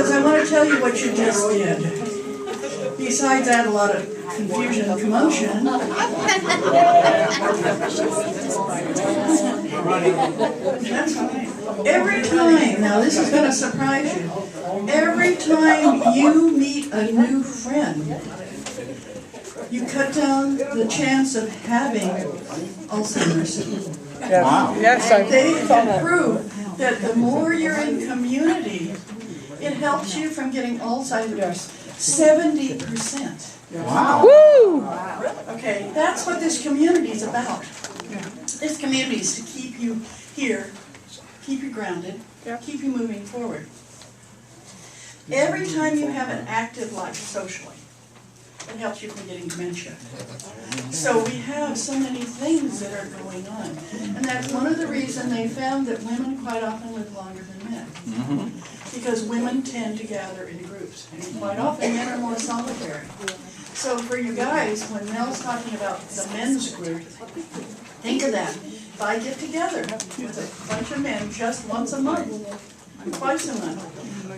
because I want to tell you what you just did. Besides add a lot of confusion and commotion, that's right. Every time, now this is going to surprise you, every time you meet a new friend, you cut down the chance of having Alzheimer's. Yes. Wow. Yes, They can prove that the more you're in community, it helps you from getting Alzheimer's 70%. Wow. Woo! Okay, that's what this community is about. This community is to keep you here, keep you grounded, keep you moving forward. Every time you have an active life socially, it helps you from getting dementia. So we have so many things that are going on. And that's one of the reasons they found that women quite often live longer than men. Because women tend to gather in groups. And quite often men are more solitary. So for you guys, when Mel's talking about the men's group, think of that. If I get together with a bunch of men just once a month, twice a month,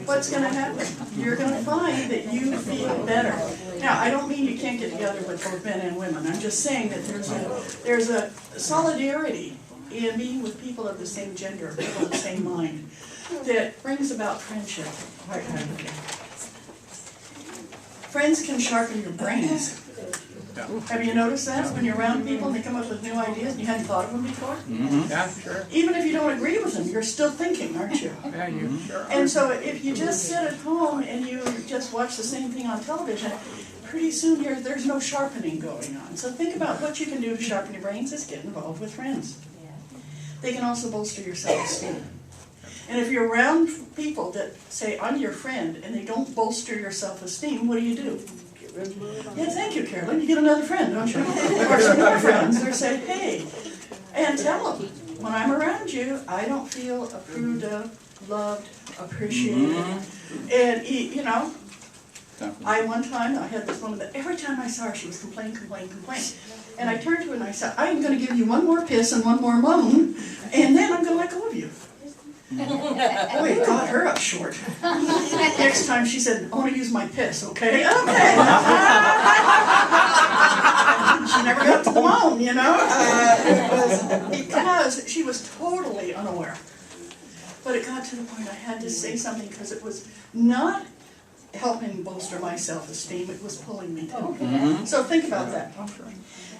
what's going to happen? You're going to find that you feel better. Now, I don't mean you can't get together with both men and women. I'm just saying that there's a solidarity in being with people of the same gender, people of the same mind, that brings about friendship quite rapidly. Friends can sharpen your brains. Have you noticed that? When you're around people and they come up with new ideas and you hadn't thought of them before? Yeah, sure. Even if you don't agree with them, you're still thinking, aren't you? Yeah, you sure are. And so if you just sit at home and you just watch the same thing on television, pretty soon there's no sharpening going on. So think about what you can do to sharpen your brains is get involved with friends. They can also bolster your self-esteem. And if you're around people that say, I'm your friend, and they don't bolster your self-esteem, what do? Yeah, thank you, Carolyn. You get another friend, don't you? Or some more friends. They say, hey, and tell them, when I'm around you, I don't feel approved of, loved, appreciated. And, you know, I had this woman that every time I saw her, she was complain. And I turned to her and I said, I'm going to give you one more piss and one more moan, and then I'm going to let go of you. Oh, it got her up short. Next time she said, I want to use my piss, okay? Okay. She never got to the moan, you know? It was because she was totally unaware. But it got to the point I had to say something because it was not helping bolster my self-esteem, it was pulling me down. So think about that.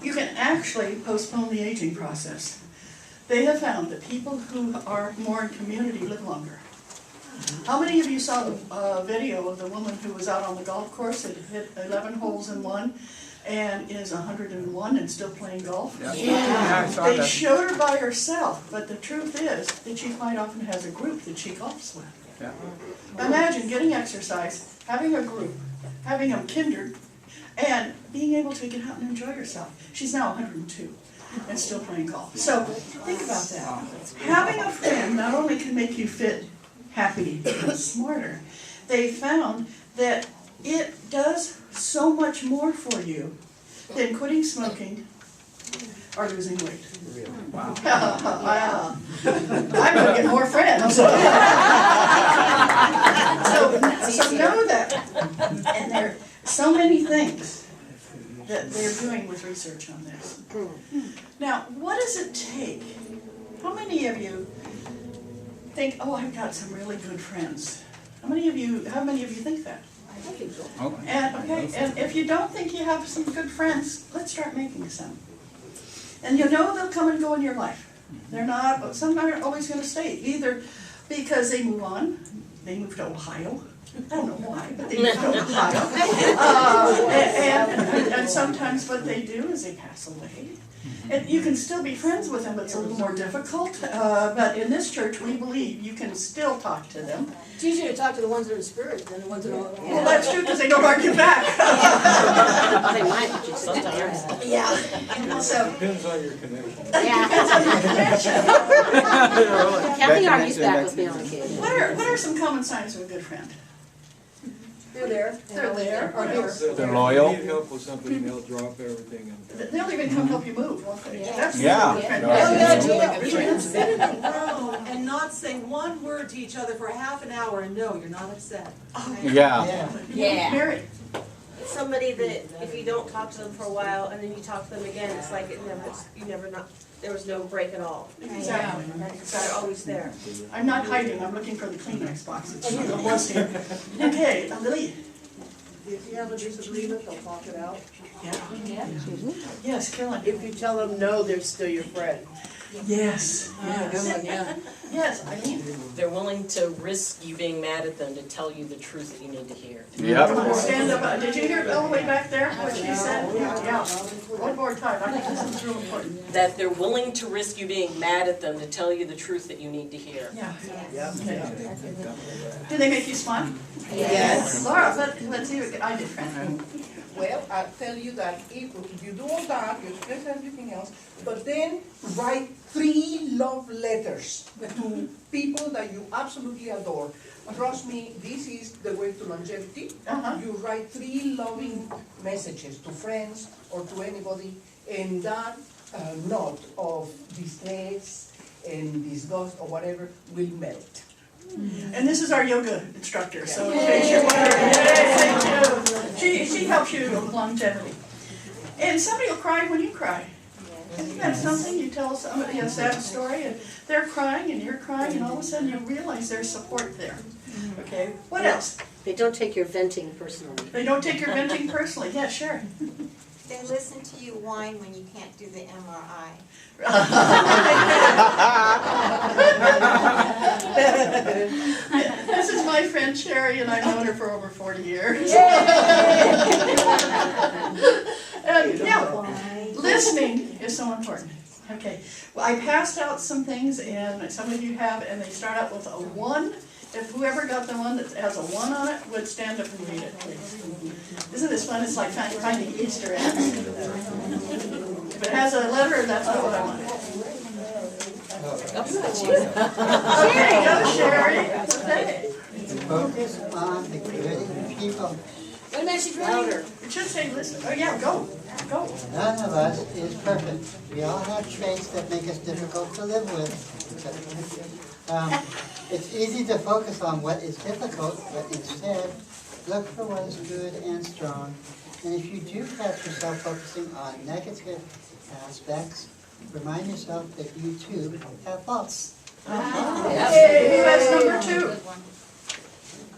You can actually postpone the aging process. They have found that people who are more in community live longer. How many of you saw the video of the woman who was out on the golf course and hit 11 holes in one and is 101 and still playing golf? Yeah, I saw They that. showed her by herself, but the truth is that she quite often has a group that she golfs with. Yeah. Imagine getting exercise, having a group, having them kindred, and being able to get out and enjoy yourself. She's now 102 and still playing golf. So think about that. Having a friend not only can make you fit, happy, but smarter. They found that it does so much more for you than quitting smoking or losing weight. Wow. Wow. I'm going to get more friends. So know that. And there are so many things that they're doing with research on this. Now, what does it take? How many of you think, oh, I've got some really good friends? How many of you think that? I think so. Okay. And if you don't think you have some good friends, let's start making some. And you know they'll come and go in your life. They're not, some aren't always going to stay, either because they move on, they move to Ohio. I don't know why, but they move to Ohio. And sometimes what they do is they pass away. And you can still be friends with them, but it's a little more difficult. But in this church, we believe you can still talk to them. It's easier to talk to the ones that are in spirit than the ones that are... Well, that's true, because they don't argue back. They might, just sometimes. Yeah. So, Depends on your connection. Kathy argues back with me on occasion. what are some common signs of a good friend? They're there. They're there, or here. They're loyal. If you need help with something, they'll drop everything and. They'll even come help you move, won't they? That's Yeah. really good. Yeah. That's Yeah. really good friends. Sit in a room and not say one word to each other for half an hour and know you're not upset. Yeah. Yeah. Mary, Somebody that if you don't talk to them for a while and then you talk to them again, it's like there was no break at all. exactly, They're exactly. always there. I'm not hiding, I'm looking for the Kleenex boxes. Almost here. Okay, Lily. If you have a disagreement, they'll talk it out. Yes, Carolyn. If you tell them no, they're still your friend. Yes, Good yes. one, yeah. Yes, Eileen. They're willing to risk you being mad at them to tell you the truth that you need to hear. Come on, Yep. stand up. Did you hear it all the way back there, what she said? Yeah. One more time, I think this is real important. That they're willing to risk you being mad at them to tell you the truth that you need to hear. Yeah. Yep. Do they make you smile? Yes. Laura, let's see what I did, friend. Well, I'll tell you that if you do all that, you express everything else, but then write 3 love letters to people that you absolutely adore. Trust me, this is the way to longevity. You write 3 loving messages to friends or to anybody, and that note of distress and disgust or whatever will melt. And this is our yoga instructor, so in case you're wondering, yay, thank you. She helps you with longevity. And somebody will cry when you cry. Isn't that something? You tell somebody a sad story and they're crying and you're crying and all of a sudden you realize there's support there. Okay, what else? They don't take your venting personally. They don't take your venting personally. Yeah, sure. They listen to you whine when you can't do the MRI. This is my friend Sherry, and I've known her for over 40 years. And yeah, listening is so important. Okay, well, I passed out some things, and some of you have, and they start out with a 1. If whoever got the one that has a 1 on it would stand up and read it, please. Isn't this fun? It's like finding Easter eggs. If it has a letter, that's not what I want. Sherry, go Sherry. Okay. Focus on the good people. Wait a minute, she's louder. It should say listen. Oh yeah, go. Go. None of us is perfect. We all have traits that make us difficult to live with. It's easy to focus on what is difficult, but instead, look for what is good and strong. And if you do catch yourself focusing on negative aspects, remind yourself that you too have faults. Okay, that's number 2.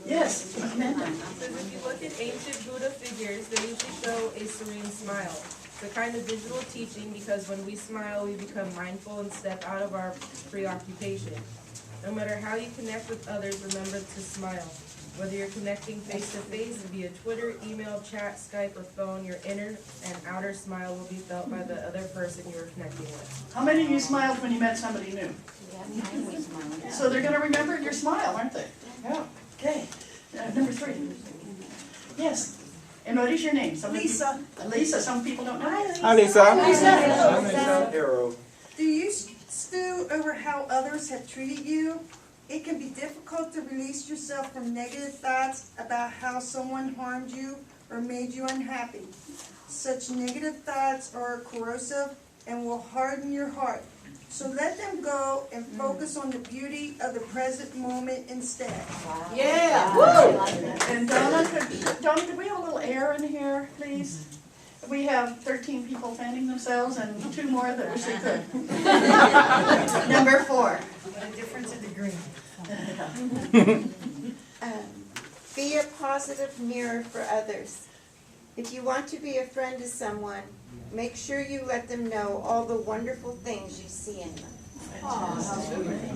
Yes, Amanda. So if you look at ancient Buddha figures, they usually show a serene smile. It's a kind of visual teaching because when we smile, we become mindful and step out of our preoccupation. No matter how you connect with others, remember to smile. Whether you're connecting face-to-face via Twitter, email, chat, Skype, or phone, your inner and outer smile will be felt by the other person you are connecting with. How many of you smiled when you met somebody new? So they're going to remember your smile, aren't they? Yeah. Okay. Number 3. Yes. And what is your name? Lisa. Lisa. Some people don't know. Hi, Lisa. Arrow. Do you stew over how others have treated you? It can be difficult to release yourself from negative thoughts about how someone harmed you or made you unhappy. Such negative thoughts are corrosive and will harden your heart. So let them go and focus on the beauty of the present moment instead. Yeah. Woo! And Donna, could we have a little air in here, please? We have 13 people fanning themselves and 2 more that wish they could. Number 4. The difference in degree. Be a positive mirror for others. If you want to be a friend to someone, make sure you let them know all the wonderful things you see in them.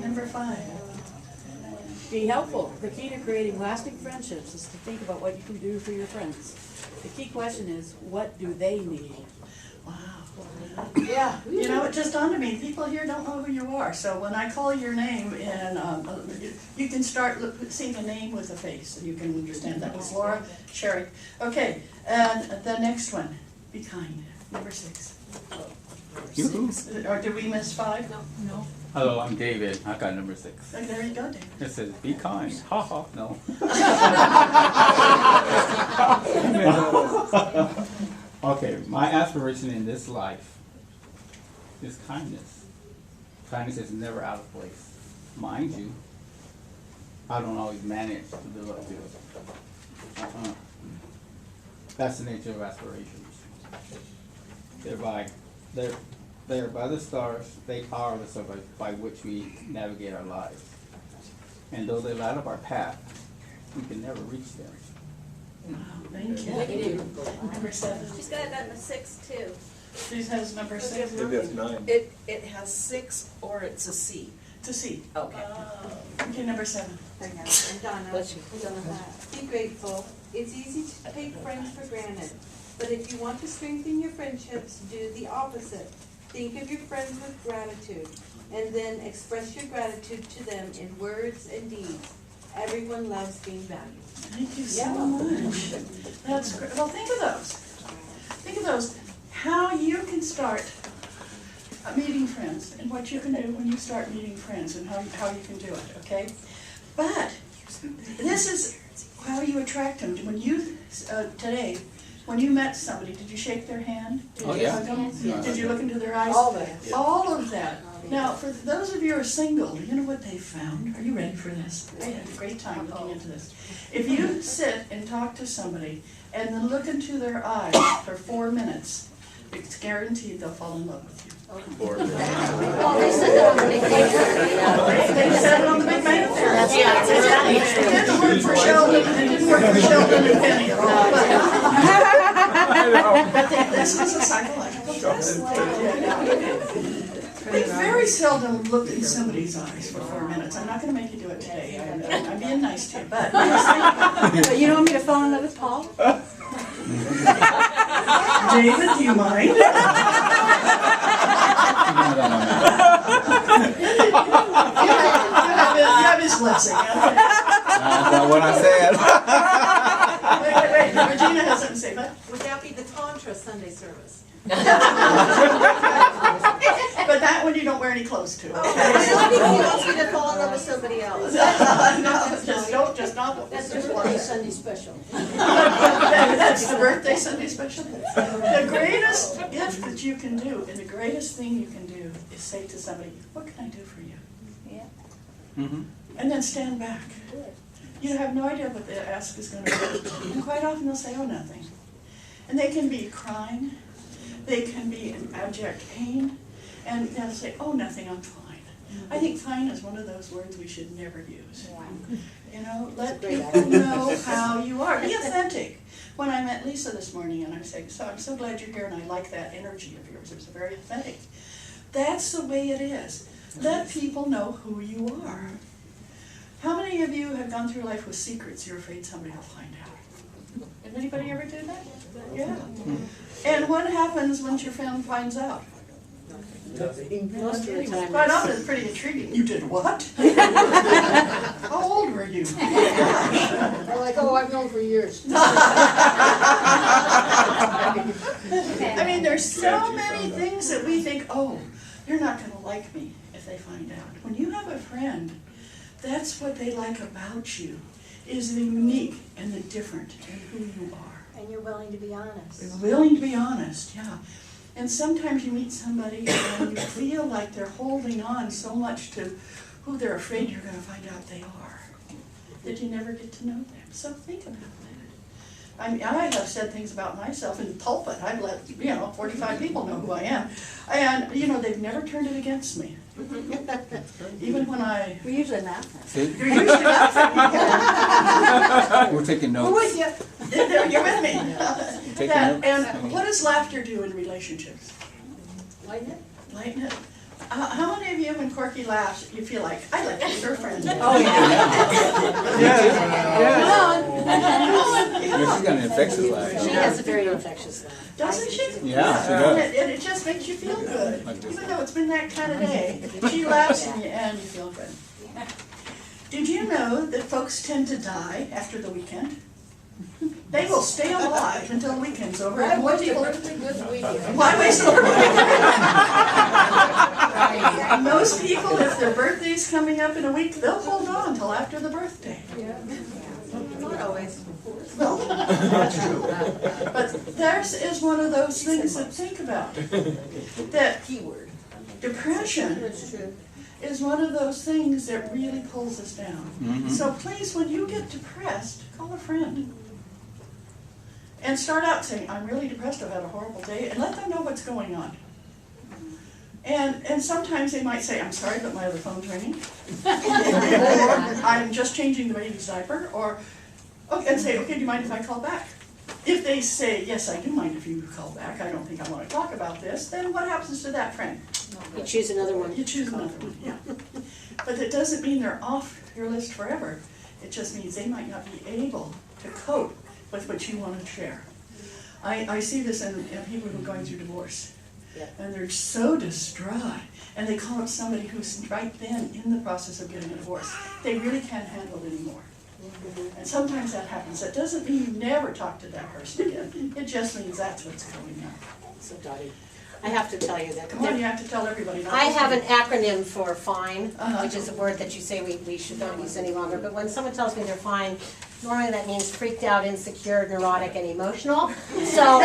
Number 5. Be helpful. The key to creating lasting friendships is to think about what you can do for your friends. The key question is, what do they need? Wow. Yeah, you know, it just dawned on me, people here don't know who you are, so when I call your name, and you can start seeing a name with a face, and you can understand that was Laura, Sherry. Okay, and the next one, be kind, number 6. Yoo-hoo. Or did we miss 5? No. Hello, I'm David. I got number 6. Oh, there you go, Dave. It says, be kind. Ha ha, no. Okay, my aspiration in this life is kindness. Kindness is never out of place. Mind you, I don't always manage to live up to it. That's the nature of aspirations. They're by the stars, they are the stars by which we navigate our lives. And though they light up our path, we can never reach them. Thank you. Number 7. She's got that in the 6 too. She has number 6. Maybe that's 9. It has 6 or it's a C. To see. Okay. Okay, number 7. And Donna, Be grateful. It's easy to take friends for granted, but if you want to strengthen your friendships, do the opposite. Think of your friends with gratitude, and then express your gratitude to them in words and deeds. Everyone loves being valued. Thank you so much. That's great. Well, think of those. Think of those. How you can start meeting friends and what you can do when you start meeting friends and how you can do it, okay? But this is how you attract them. When you, today, when you met somebody, did you shake their hand? Did you hug them? Did you look into their eyes? All that. All of that. Now, for those of you who are single, you know what they found? Are you ready for this? They had a great time looking into this. If you sit and talk to somebody and then look into their eyes for 4 minutes, it's guaranteed they'll fall in love with you. Well, they said that on the Big Bang Theory. They said it on the Big Bang Theory. That's exactly It didn't work for Sheldon, it didn't work for Sheldon and Penny at all. But this is a psychological test. They very seldom look in somebody's eyes for 4 minutes. I'm not going to make you do it today. I'm being nice to you, but. But you don't want me to fall in love with Paul? David, do you mind? You have his blessing. That's not what I said. Wait, Regina has something to say, but. Would that be the Tantra Sunday service? But that one you don't wear any clothes to. I don't think he wants me to fall in love with somebody else. No, just not. That's the birthday Sunday special. That's the birthday Sunday special. The greatest gift that you can do, and the greatest thing you can do, is say to somebody, "What can I do for you?" Yeah. Mm-hmm. And then stand back. You have no idea what the ask is going to be. And quite often they'll say, "Oh, nothing." And they can be crying. They can be in abject pain. And they'll say, "Oh, nothing, I'm fine." I think fine is one of those words we should never use. You know, let people know how you are. Be authentic. When I met Lisa this morning and I said, "So I'm so glad you're here and I like that energy of yours. It was very authentic." That's the way it is. Let people know who you are. How many of you have gone through life with secrets you're afraid somebody will find out? Did anybody ever do that? Yeah. And what happens once your family finds out? Most of the time. Quite often it's pretty intriguing. You did what? How old were you? They're like, "Oh, I've known for years." I mean, there's so many things that we think, "Oh, they're not going to like me if they find out." When you have a friend, that's what they like about you, is the unique and the different in who you are. And you're willing to be honest. You're willing to be honest, yeah. And sometimes you meet somebody and you feel like they're holding on so much to who they're afraid you're going to find out they are, that you never get to know them. So think about that. I mean, I have said things about myself in the pulpit. I've let, 45 people know who I am. And, they've never turned it against me. Even when I... We usually laugh at it. See? You're usually laughing. We're taking notes. Who with you? You're with me. Taking notes. And what does laughter do in relationships? Lighten it? Lighten it. How many of you, when Corky laughs, you feel like, I like your friend? Oh, yeah. Yeah. Come on. She's got an infectious laugh. She has a very infectious laugh. Doesn't she? Yeah, she does. And it just makes you feel good. Even though it's been that kind of day, she laughs and you feel good. Did you know that folks tend to die after the weekend? They will stay alive until the weekend's over. Why And what waste a people... perfectly good weekend? Why waste a perfectly good weekend? Most people, if their birthday's coming up in a week, they'll hold on until after the birthday. Not always. Well, that's true. But theirs is one of those things that think about. That keyword. Depression That's true. is one of those things that really pulls us down. So please, when you get depressed, call a friend. And start out saying, I'm really depressed, I've had a horrible day, and let them know what's going on. And sometimes they might say, I'm sorry, but my other phone's ringing. Or I'm just changing the baby's diaper, or, okay, and say, okay, do you mind if I call back? If they say, yes, I do mind if you call back, I don't think I want to talk about this, then what happens to that friend? You choose another one. You choose another one, yeah. But it doesn't mean they're off your list forever. It just means they might not be able to cope with what you want to share. I see this in people who are going through divorce. Yeah. And they're so distraught. And they call up somebody who's right then in the process of getting a divorce. They really can't handle it anymore. And sometimes that happens. That doesn't mean you never talk to that person again. It just means that's what's going on. So Dottie, I have to tell you that. Come on, you have to tell everybody. not I just have me. an acronym for fine, Uh-huh. which is a word that you say we should not use any longer. But when someone tells me they're fine, normally that means freaked out, insecure, neurotic, and emotional. So,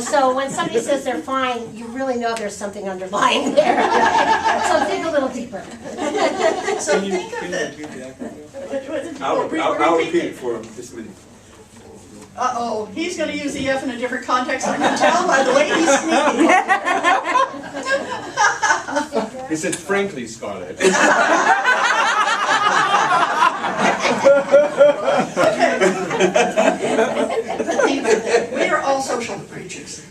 so when somebody says they're fine, you really know there's something underlying there. So dig a little deeper. So think of it. I'll repeat it for him this minute. Uh-oh, he's gonna use the F in a different context, I can tell by the way he's speaking. He said, frankly, Scarlett. We are all social creatures.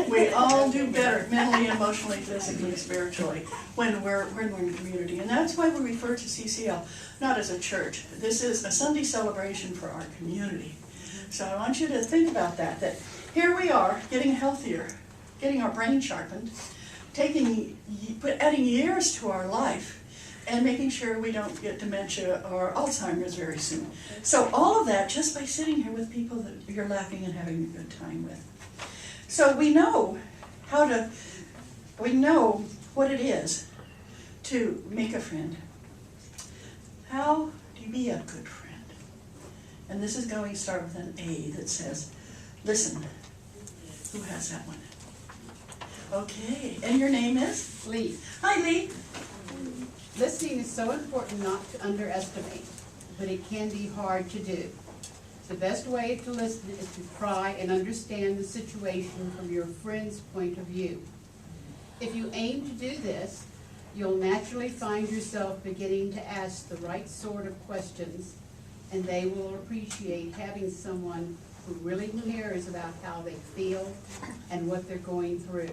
We all do better mentally, emotionally, physically, spiritually when we're in community. And that's why we refer to CCL not as a church. This is a Sunday celebration for our community. So I want you to think about that here we are getting healthier, getting our brain sharpened, adding years to our life, and making sure we don't get dementia or Alzheimer's very soon. So all of that just by sitting here with people that you're laughing and having a good time with. So we know what it is to make a friend. How do you be a good friend? And this is going to start with an A that says, listen. Who has that one? Okay, and your name is? Lee. Hi, Lee. Listening is so important not to underestimate, but it can be hard to do. The best way to listen is to try and understand the situation from your friend's point of view. If you aim to do this, you'll naturally find yourself beginning to ask the right sort of questions, and they will appreciate having someone who really cares about how they feel and what they're going through.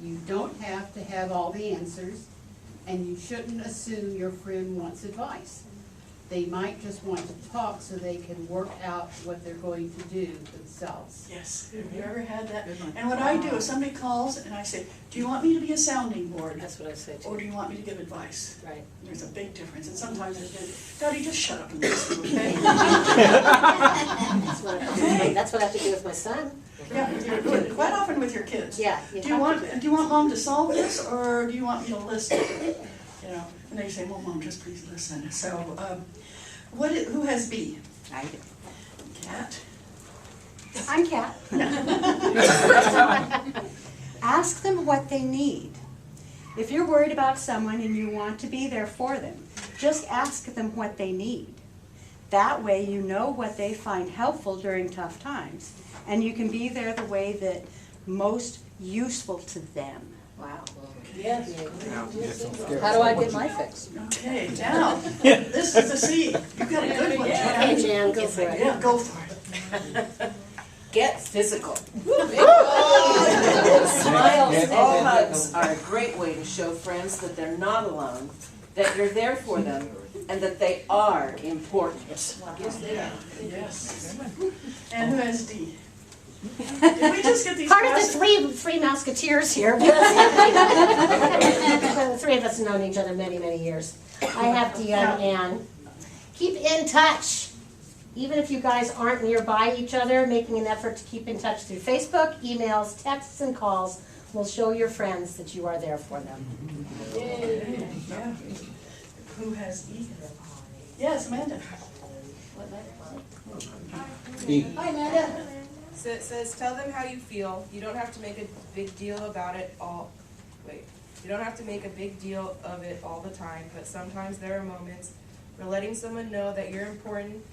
You don't have to have all the answers, and you shouldn't assume your friend wants advice. They might just want to talk so they can work out what they're going to do themselves. Yes, have you ever had that? And what I do is somebody calls and I say, do you want me to be a sounding board? That's what I say too. Or do you want me to give advice? Right. There's a big difference, and sometimes it's good. Daddy, just shut up and listen, okay? That's what I have to do with my son. Yeah, you're good. Quite often with your kids. Yeah. Do you want mom to solve this, or do you want me to listen? And they say, well, mom, just please listen. So, who has B? I do. Cat. I'm Kat. Ask them what they need. If you're worried about someone and you want to be there for them, just ask them what they need. That way you know what they find helpful during tough times, and you can be there the way that most useful to them. Wow. Yes. How do I get my fix? Okay, now, this is the C. You've got a good one, Jan. Okay, Jan, go for it. Yeah, go for it. Get physical. Smiles and hugs are a great way to show friends that they're not alone, that you're there for them, and that they are important. Yes, they are. Yes. And who has D? Did we just get these Part of the three musketeers here. The three of us have known each other many, many years. I have Deanne and Ann. Keep in touch. Even if you guys aren't nearby each other, making an effort to keep in touch through Facebook, emails, texts, and calls will show your friends that you are there for them. Yeah. Who has E? Yes, Amanda. Hi, Amanda. So it says, tell them how you feel. You don't have to make a big deal about it all. Wait. You don't have to make a big deal of it all the time, but sometimes there are moments where letting someone know that you're important,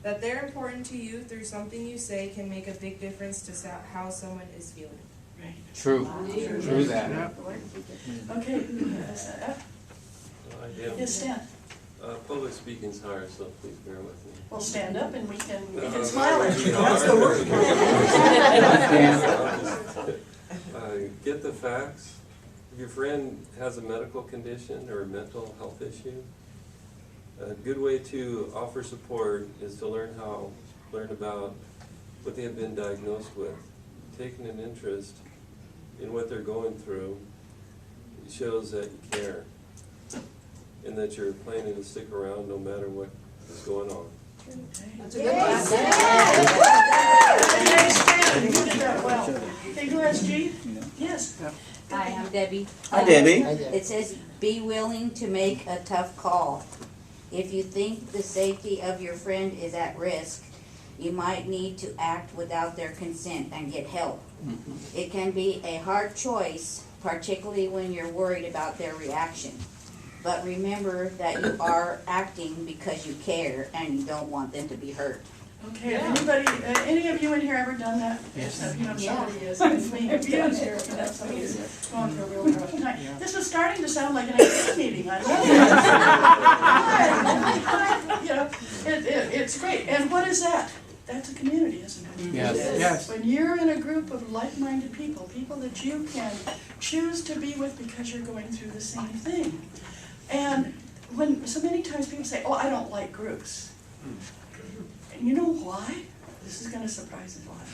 that they're important to you through something you say can make a big difference to how someone is feeling. Right. True. True that. Okay, who has that? Yes, Stan. Public speaking's hard, so please bear with me. We'll stand up and we can smile at you. That's the word. Get the facts. If your friend has a medical condition or a mental health issue, a good way to offer support is to learn about what they have been diagnosed with. Taking an interest in what they're going through shows that you care and that you're planning to stick around no matter what is going on. That's a good one. You did that well. Hey, who has G? Yes. Hi, I'm Debbie. Hi, Debbie. It says, be willing to make a tough call. If you think the safety of your friend is at risk, you might need to act without their consent and get help. It can be a hard choice, particularly when you're worried about their reaction. But remember that you are acting because you care and you don't want them to be hurt. Okay, if anybody, any of you in here ever done that? Yes. If you know somebody is, it's me, if you here, if you know somebody is going through a really rough time. This is starting to sound like an AP meeting, I love it. You know, it's great, and what is that? That's a community, isn't it? Yes. Yes. When you're in a group of like-minded people, people that you can choose to be with because you're going through the same thing. And when so many times people say, oh, I don't like groups. And you know why? This is going to surprise a lot.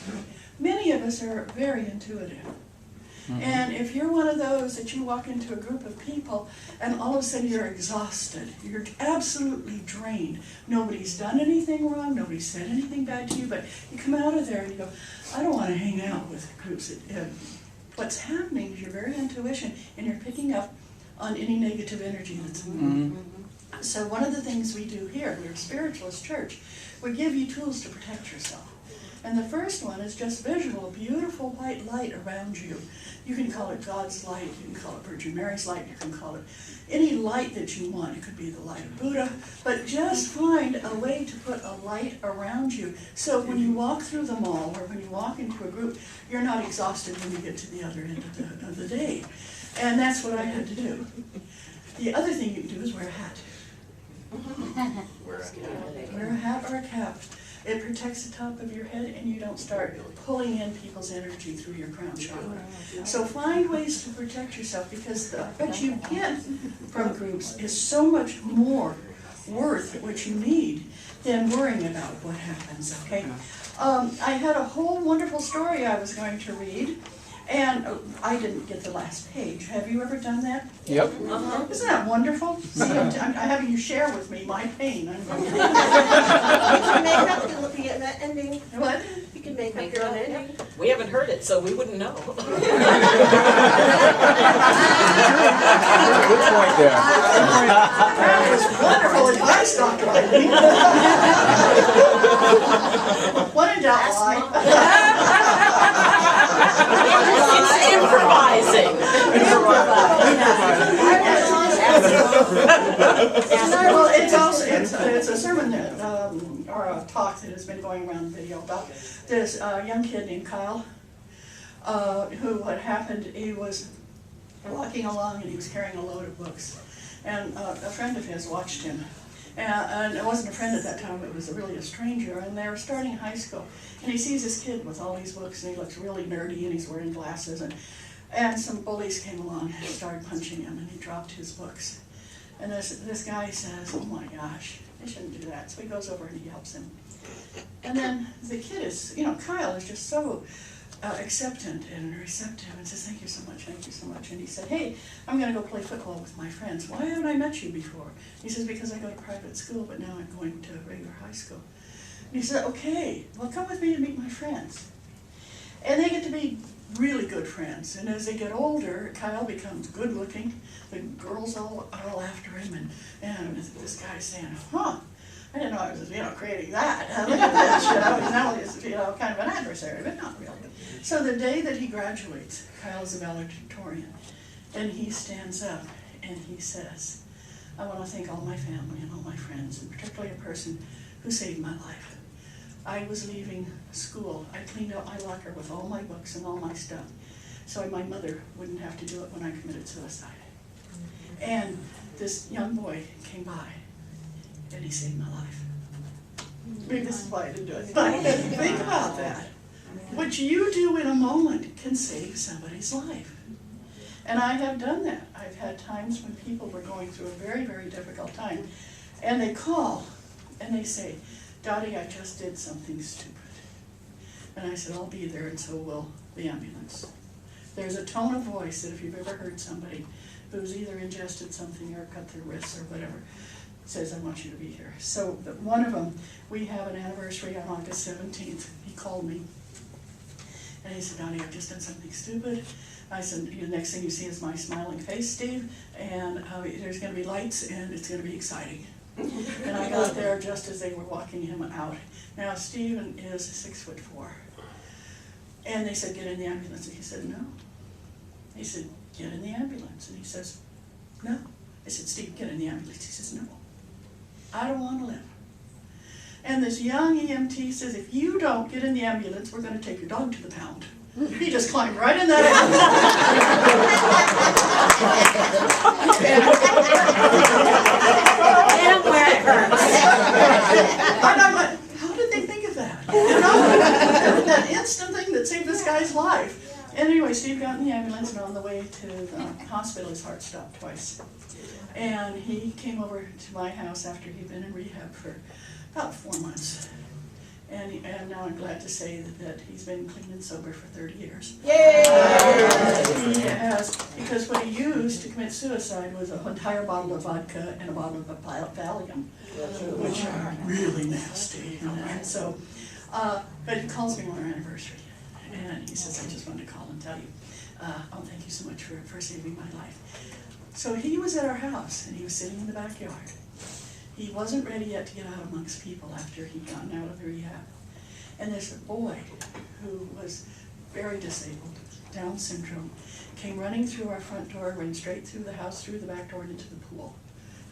Many of us are very intuitive. And if you're one of those that you walk into a group of people and all of a sudden you're exhausted, you're absolutely drained, nobody's done anything wrong, nobody's said anything bad to you, but you come out of there and you go, I don't want to hang out with groups. What's happening is your very intuition and you're picking up on any negative energy that's in the room. So one of the things we do here, we're a spiritualist church, we give you tools to protect yourself. And the first one is just visual, beautiful white light around you. You can call it God's light, you can call it Virgin Mary's light, you can call it any light that you want. It could be the light of Buddha, but just find a way to put a light around you. So when you walk through the mall or when you walk into a group, you're not exhausted when you get to the other end of the day. And that's what I had to do. The other thing you can do is wear a hat. Wear a hat or a cap. It protects the top of your head and you don't start pulling in people's energy through your crown chakra. So find ways to protect yourself because what you get from groups is so much more worth what you need than worrying about what happens, okay? I had a whole wonderful story I was going to read. And I didn't get the last page. Have you ever done that? Yep. Isn't that wonderful? See, I'm having you share with me my pain. You can make up the ending. What? You can make up your own ending. We haven't heard it, so we wouldn't know. Good point there. That was wonderful advice, Dr. Ivy. When in doubt, lie. It's improvising. Well, it's also it's a sermon that, or a talk that has been going around the video about this young kid named Kyle, who what happened, he was walking along and he was carrying a load of books, and a friend of his watched him. And it wasn't a friend at that time, it was really a stranger, and they were starting high school. And he sees this kid with all these books, and he looks really nerdy, and he's wearing glasses, and some bullies came along and started punching him, and he dropped his books. And this guy says, oh my gosh, I shouldn't do that. So he goes over and he helps him. And then the kid is, Kyle is just so acceptant and receptive and says, thank you so much, thank you so much. And he said, hey, I'm going to go play football with my friends. Why haven't I met you before? He says, because I go to private school, but now I'm going to regular high school. And he said, okay, well, come with me to meet my friends. And they get to be really really good friends. And as they get older, Kyle becomes good looking. The girls all after him, and this guy's saying, huh, I didn't know I was, creating that. Look at this, he's now just, kind of an adversary, but not really. So the day that he graduates, Kyle's a valedictorian, and he stands up and he says, I want to thank all my family and all my friends, and particularly a person who saved my life. I was leaving school. I cleaned out my locker with all my books and all my stuff, so my mother wouldn't have to do it when I committed suicide. And this young boy came by, and he saved my life. Maybe this is why I didn't do it. But think about that. What you do in a moment can save somebody's life. And I have done that. I've had times when people were going through a very, very difficult time, and they call, and they say, Dottie, I just did something stupid. And I said, I'll be there, and so will the ambulance. There's a tone of voice that if you've ever heard somebody who's either ingested something or cut their wrists or whatever, says, I want you to be here. So one of them, we have an anniversary on August 17th. He called me, and he said, Dottie, I've just done something stupid. I said, the next thing you see is my smiling face, Steve, and there's going to be lights, and it's going to be exciting. And I got there just as they were walking him out. Now, Stephen is 6'4". And they said, get in the ambulance. And he said, no. He said, get in the ambulance. And he says, no. I said, Steve, get in the ambulance. He says, no. I don't want to live. And this young EMT says, if you don't get in the ambulance, we're going to take your dog to the pound. He just climbed right in that And where it hurts. And I went, how did they think of that? That instant thing that saved this guy's life. And anyway, Steve got in the ambulance, and on the way to the hospital, his heart stopped twice. And he came over to my house after he'd been in rehab for about 4 months. And now I'm glad to say that he's been clean and sober for 30 years. Yay! He has, because what he used to commit suicide was an entire bottle of vodka and a bottle of Valium, which are really nasty. And so, but he calls me on our anniversary, and he says, I just wanted to call and tell you, thank you so much for saving my life. So he was at our house, and he was sitting in the backyard. He wasn't ready yet to get out amongst people after he'd gotten out of the rehab. And there's a boy who was very disabled, Down syndrome, came running through our front door, ran straight through the house, through the back door, and into the pool,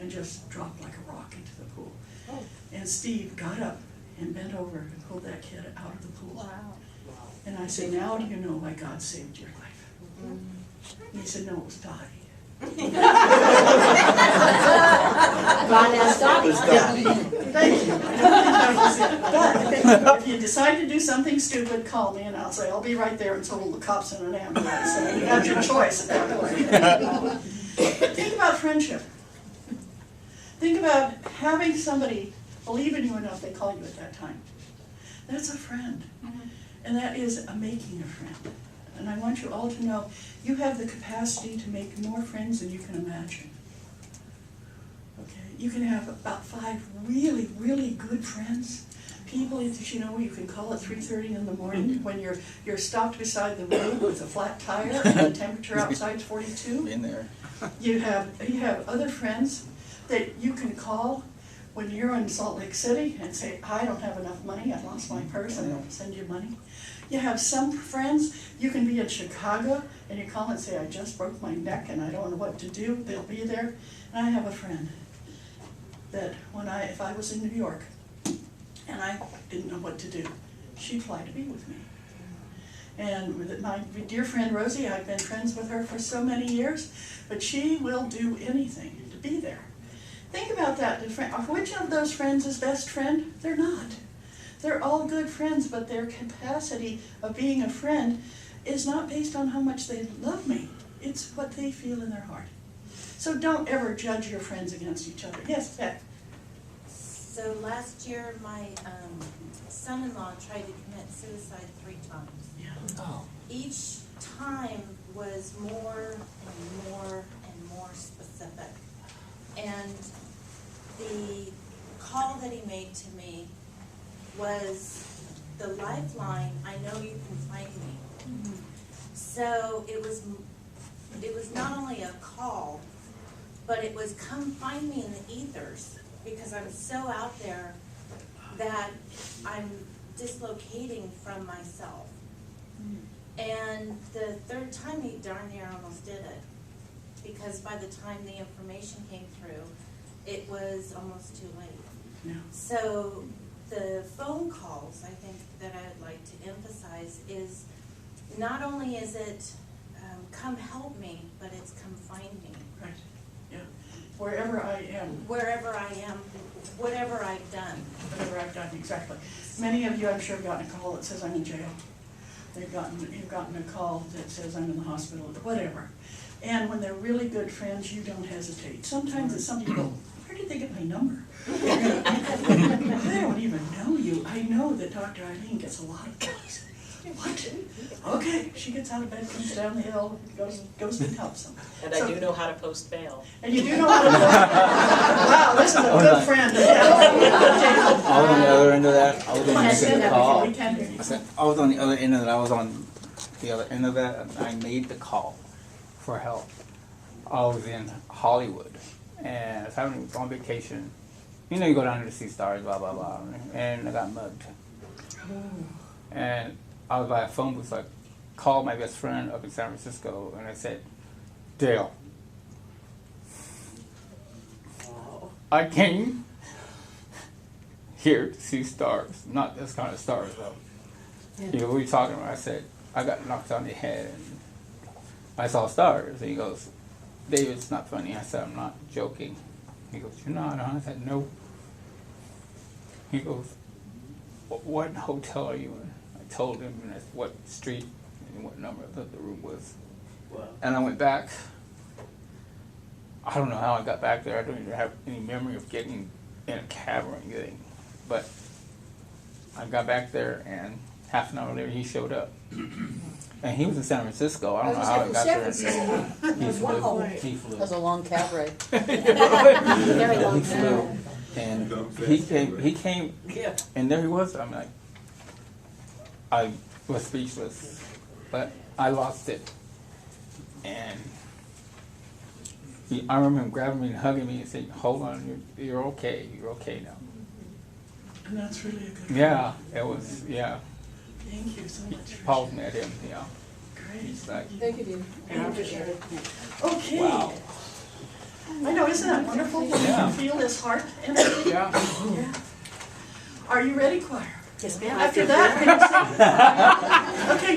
and just dropped like a rock into the pool. Oh. And Steve got up and bent over and pulled that kid out of the pool. Wow. And I said, now do you know why God saved your life? Mm-hmm. And he said, no, it was Dottie. God has Dottie. Thank you. But if you decide to do something stupid, call me and I'll say, I'll be right there until the cops in an ambulance. So you got your choice at that point. Think about friendship. Think about having somebody believe in you enough they call you at that time. That's a friend. And that is a making a friend. And I want you all to know you have the capacity to make more friends than you can imagine. Okay? You can have about 5 really, really good friends. People that you know you can call at 3:30 in the morning when you're stopped beside the road with a flat tire and the temperature outside is 42. Been there. You have other friends that you can call when you're in Salt Lake City and say, I don't have enough money, I lost my purse, and they'll send you money. You have some friends, you can be in Chicago, and you call and say, I just broke my neck and I don't know what to do. They'll be there. And I have a friend that if I was in New York and I didn't know what to do, she'd fly to be with me. And with my dear friend Rosie, I've been friends with her for so many years, but she will do anything to be there. Think about that. Which of those friends is best friend? They're not. They're all good friends, but their capacity of being a friend is not based on how much they love me. It's what they feel in their heart. So don't ever judge your friends against each other. Yes, Beth? So last year, my son-in-law tried to commit suicide 3 times. Yeah. Oh. Each time was more and more and more specific. And the call that he made to me was the lifeline, I know you can find me. Mm-hmm. So it was not only a call, but it was come find me in the ethers, because I'm so out there that I'm dislocating from myself. And the third time he darn near almost did it, because by the time the information came through, it was almost too late. Yeah. So the phone calls, I think, that I would like to emphasize is not only is it come help me, but it's come find me. Right, yeah. Wherever I am. Wherever I am, whatever I've done. Whatever I've done, exactly. Many of you, I'm sure, have gotten a call that says I'm in jail. You've gotten a call that says I'm in the hospital, whatever. And when they're really good friends, you don't hesitate. Sometimes it's somebody you go, where did they get my number? I don't even know you. I know that Dr. Eileen gets a lot of calls. What? Okay, she gets out of bed, comes down the hill, goes and helps them. And I do know how to post bail. And you do know how to wow, this is a good friend. I was on the other end of that. I was on the Yes, call. we can hear you. I was on the other end of that. I was on the other end of that, and I made the call for help. I was in Hollywood, and I was having on vacation. You know, you go down there to see stars, blah blah blah, and I got mugged. And I was by a phone booth. I called my best friend up in San Francisco, and I said, Dale, I came here to see stars. Not this kind of stars, though. He goes, what are you talking about? I said, I got knocked on the head, and I saw stars. And he goes, David, it's not funny. I said, I'm not joking. He goes, you're not, huh? I said, no. He goes, what hotel are you in? I told him what street and what number the room was. Wow. And I went back. I don't know how I got back there. I don't even have any memory of getting in a cab or anything. But I got back there, and half an hour later he showed up. And he was in San Francisco. I don't know how he got there. He flew. That was a long cab ride. Very long He flew. And he came, Yeah. and there he was. I'm like, I was speechless, but I lost it. And I remember him grabbing me and hugging me and saying, hold on, you're okay, you're okay now. And that's really a good Yeah, it was, yeah. Thank you so much. Paul met him, yeah. Great. He's like, Thank you, Dean. Okay. wow. I know, isn't that wonderful when you can feel his heart and everything? Yeah. Are you ready, choir? Yes, ma'am. After that, okay,